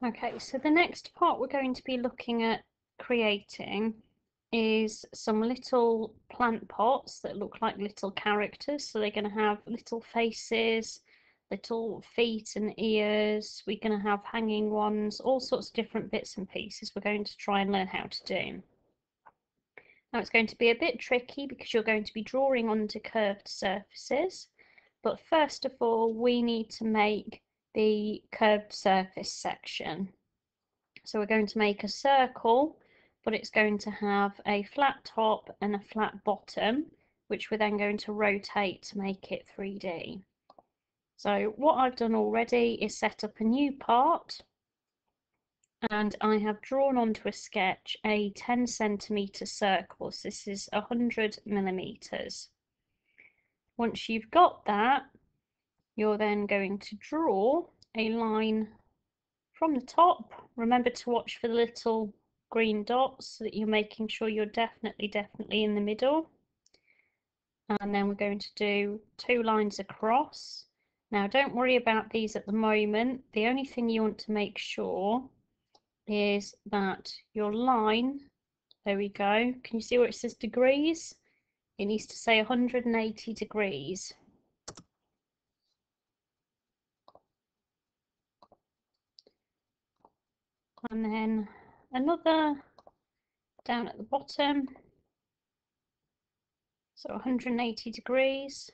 Okay, so the next part we're going to be looking at creating is some little plant pots that look like little characters. So they're going to have little faces, little feet and ears. We're going to have hanging ones, all sorts of different bits and pieces we're going to try and learn how to do. Now it's going to be a bit tricky because you're going to be drawing onto curved surfaces. But first of all, we need to make the curved surface section. So we're going to make a circle, but it's going to have a flat top and a flat bottom, which we're then going to rotate to make it 3D. So what I've done already is set up a new part, and I have drawn onto a sketch a 10cm circle. So this is 100mm. Once you've got that, you're then going to draw a line from the top. Remember to watch for the little green dots so that you're making sure you're definitely in the middle. And then we're going to do 2 lines across. Now don't worry about these at the moment. The only thing you want to make sure is that your line, there we go, can you see where it says degrees? It needs to say 180 degrees. And then another down at the bottom, so 180 degrees.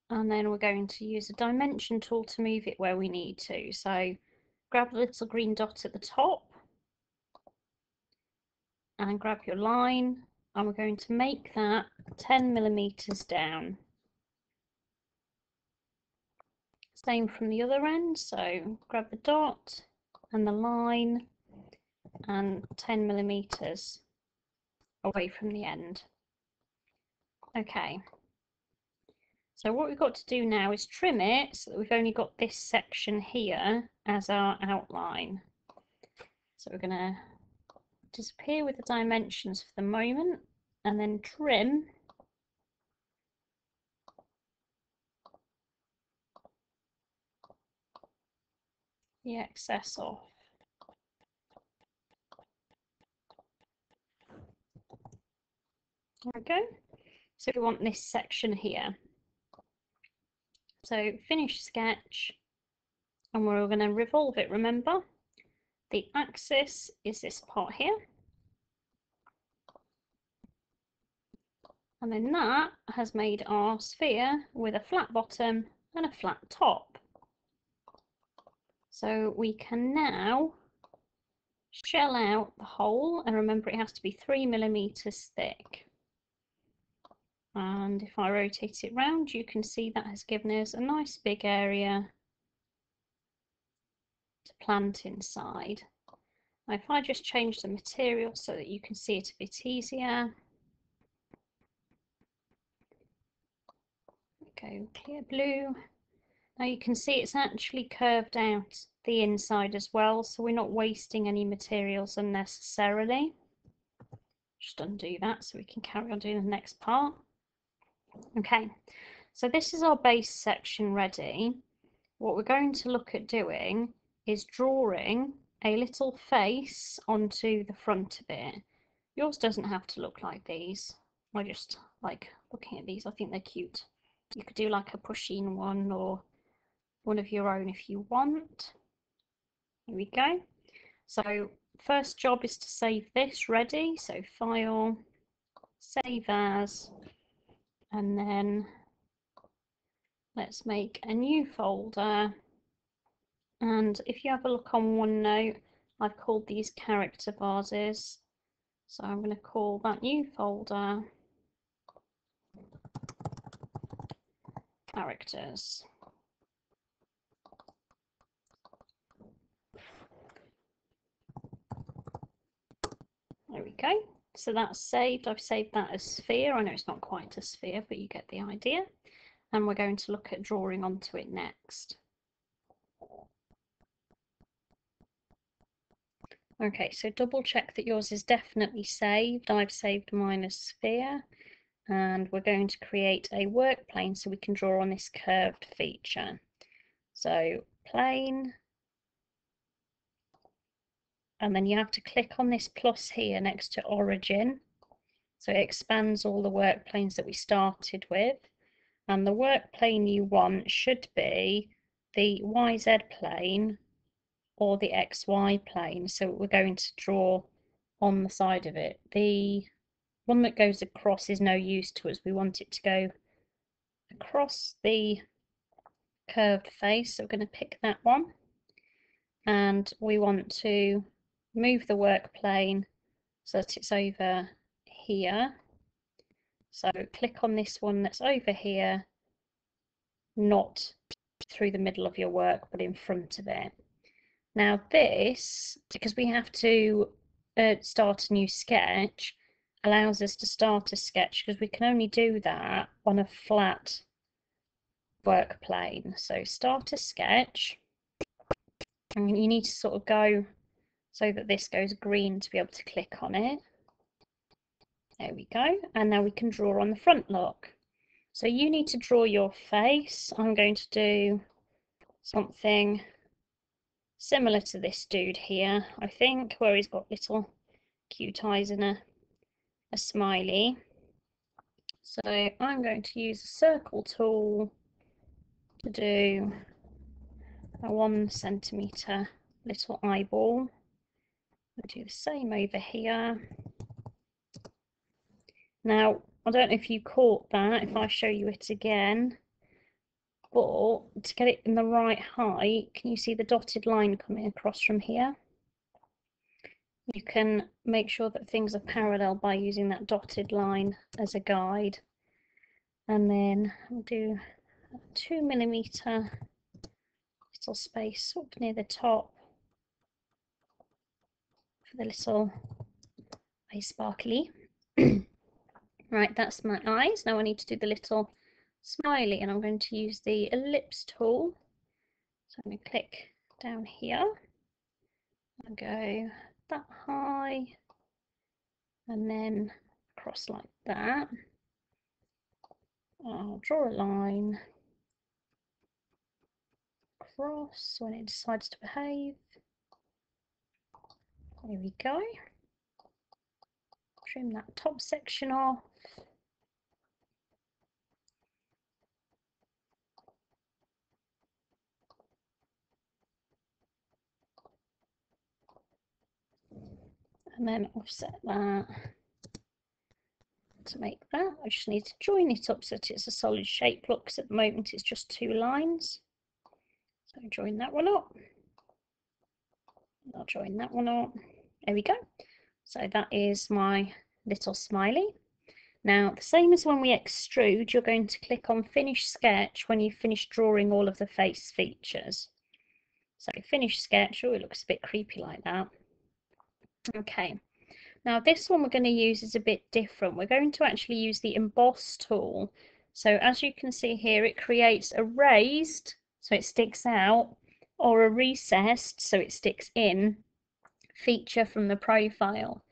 And then we're going to use a dimension tool to move it where we need to. So grab the little green dot at the top and grab your line, and we're going to make that 10mm down. Same from the other end, so grab the dot and the line and 10mm away from the end. Okay, so what we've got to do now is trim it so that we've only got this section here as our outline. So we're going to disappear with the dimensions for the moment and then trim the excess off. There we go. So we want this section here. So finish sketch, and we're going to revolve it. Remember, the axis is this part here, and then that has made our sphere with a flat bottom and a flat top. So we can now shell out the hole, and remember it has to be 3mm thick. And if I rotate it round, you can see that has given us a nice big area to plant inside. Now if I just change the material so that you can see it a bit easier. Go clear blue. Now you can see it's actually curved out the inside as well, so we're not wasting any materials unnecessarily. Just undo that so we can carry on doing the next part. Okay, so this is our base section ready. What we're going to look at doing is drawing a little face onto the front of it. Yours doesn't have to look like these. I just like looking at these. I think they're cute. You could do like a pushing one or one of your own if you want. Here we go. So first job is to save this ready. So file, save as, and then let's make a new folder. And if you have a look on OneNote, I've called these character vases. So I'm going to call that new folder characters. There we go. So that's saved. I've saved that as sphere. I know it's not quite a sphere, but you get the idea. And we're going to look at drawing onto it next. Okay, so double check that yours is definitely saved. I've saved mine as sphere. And we're going to create a work plane so we can draw on this curved feature. So plane, and then you have to click on this plus here next to origin. So it expands all the work planes that we started with. And the work plane you want should be the YZ plane or the XY plane. So we're going to draw on the side of it. The one that goes across is no use to us. We want it to go across the curved face. So we're going to pick that one. And we want to move the work plane so that it's over here. So click on this one that's over here, not through the middle of your work, but in front of it. Now this, because we have to start a new sketch, allows us to start a sketch because we can only do that on a flat work plane. So start a sketch, and you need to sort of go so that this goes green to be able to click on it. There we go. And now we can draw on the front look. So you need to draw your face. I'm going to do something similar to this dude here, I think, where he's got little cute eyes and a smiley. So I'm going to use a circle tool to do a 1 centimetre little eyeball. I'll do the same over here. Now, I don't know if you caught that, if I show you it again, but to get it in the right height, can you see the dotted line coming across from here? You can make sure that things are parallel by using that dotted line as a guide. And then I'll do a 2mm little space up near the top for the little eye sparkly. Right, that's my eyes. Now I need to do the little smiley, and I'm going to use the ellipse tool. So I'm going to click down here and go that high and then across like that. I'll draw a line across when it decides to behave. There we go. Trim that top section off. And then offset that to make that. I just need to join it up so that it's a solid shape look, because at the moment it's just 2 lines. So join that one up. I'll join that one up. There we go. So that is my little smiley. Now, the same as when we extrude, you're going to click on Finish Sketch when you finish drawing all of the face features. So Finish Sketch. Oh, it looks a bit creepy like that. Okay. Now this one we're going to use is a bit different. We're going to actually use the emboss tool. So as you can see here, it creates a raised, so it sticks out, or a recessed, so it sticks in, feature from the profile.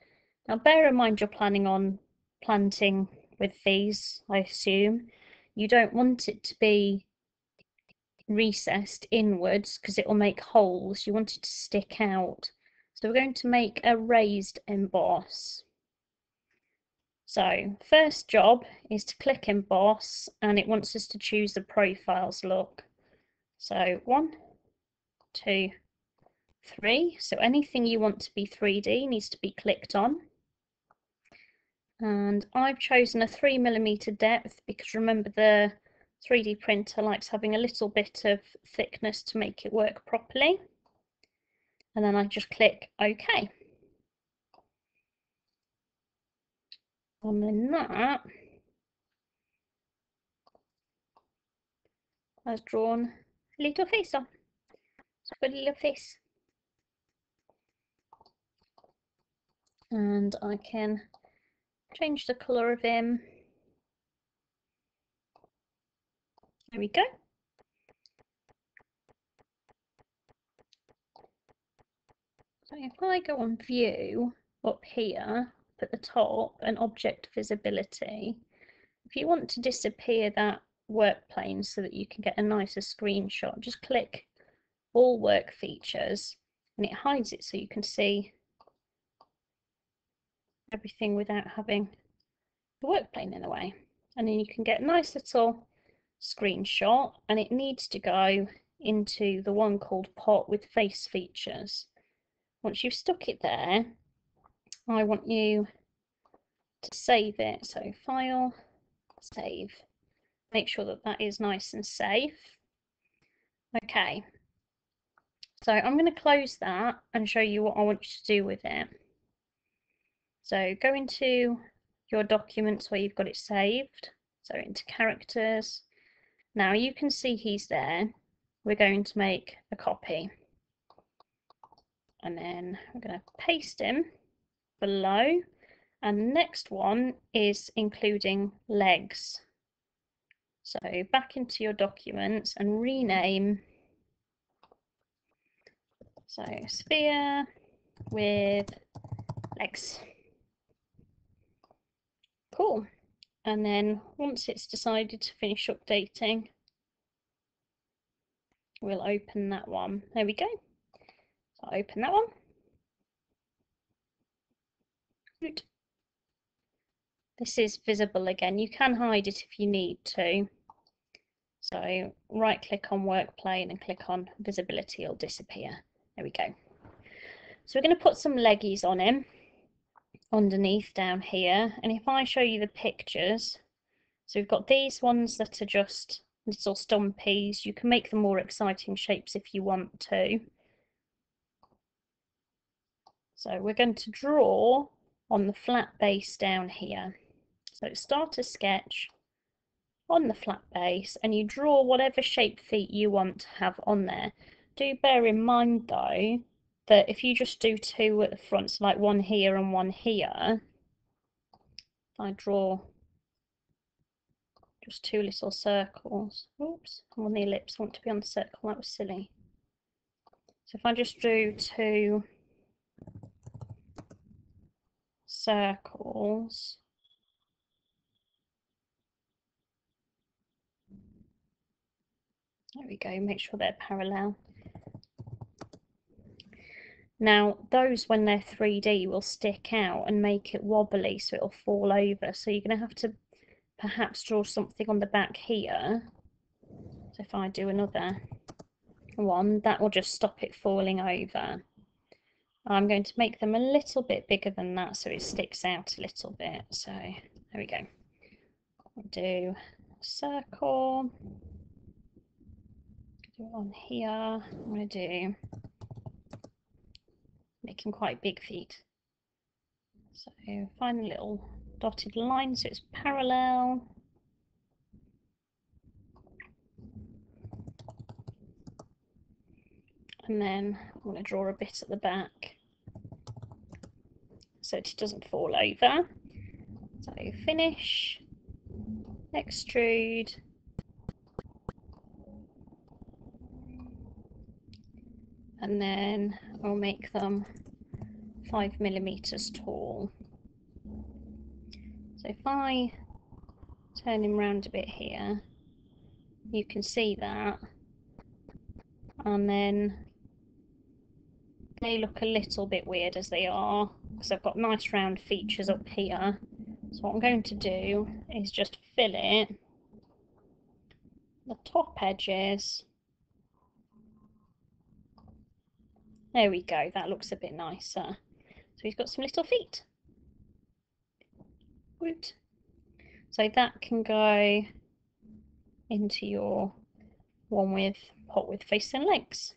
Now bear in mind you're planning on planting with these, I assume. You don't want it to be recessed inwards because it will make holes. You want it to stick out. So we're going to make a raised emboss. So first job is to click emboss, and it wants us to choose the profiles look. So 1, 2, 3. So anything you want to be 3D needs to be clicked on. And I've chosen a 3mm depth because remember the 3D printer likes having a little bit of thickness to make it work properly. And then I just click OK. And then that has drawn a little face on. So put a little face. And I can change the colour of him. There we go. So if I go on view up here at the top and object visibility, if you want to disappear that work plane so that you can get a nicer screenshot, just click all work features and it hides it so you can see everything without having the work plane in the way. And then you can get a nice little screenshot, and it needs to go into the one called pot with face features. Once you've stuck it there, I want you to save it. So file, save. Make sure that that is nice and safe. Okay, so I'm going to close that and show you what I want you to do with it. So go into your documents where you've got it saved, so into characters. Now you can see he's there. We're going to make a copy, and then we're going to paste him below, and the next one is including legs. So back into your documents and rename, so sphere with legs. Cool. And then once it's decided to finish updating, we'll open that one. There we go. So I'll open that one. Good. This is visible again. You can hide it if you need to. So right click on work plane and click on visibility, it'll disappear. There we go. So we're going to put some leggies on him underneath down here. And if I show you the pictures, so we've got these ones that are just little stumpies. You can make them more exciting shapes if you want to. So we're going to draw on the flat base down here. So start a sketch on the flat base and you draw whatever shape feet you want to have on there. Do bear in mind though that if you just do two at the front, so like one here and one here, if I draw just two little circles, oops, I'm on the ellipse, I want to be on the circle, that was silly. So if I just drew two circles, there we go, make sure they're parallel. Now those, when they're 3D, will stick out and make it wobbly so it'll fall over, so you're going to have to perhaps draw something on the back here. So if I do another one, that will just stop it falling over. I'm going to make them a little bit bigger than that so it sticks out a little bit. So there we go. I'll do a circle. Do it on here. I'm going to do making quite big feet. So find a little dotted line so it's parallel. And then I'm going to draw a bit at the back so it doesn't fall over. So finish, extrude, and then I'll make them 5mm tall. So if I turn him round a bit here, you can see that, and then they look a little bit weird as they are because I've got nice round features up here. So what I'm going to do is just fill it, the top edges. There we go, that looks a bit nicer. So he's got some little feet. Woot. So that can go into your one with pot with face and legs.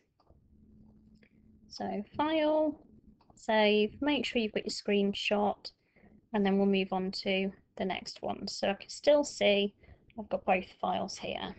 So file, save, make sure you've got your screenshot, and then we'll move on to the next one. So I can still see I've got both files here.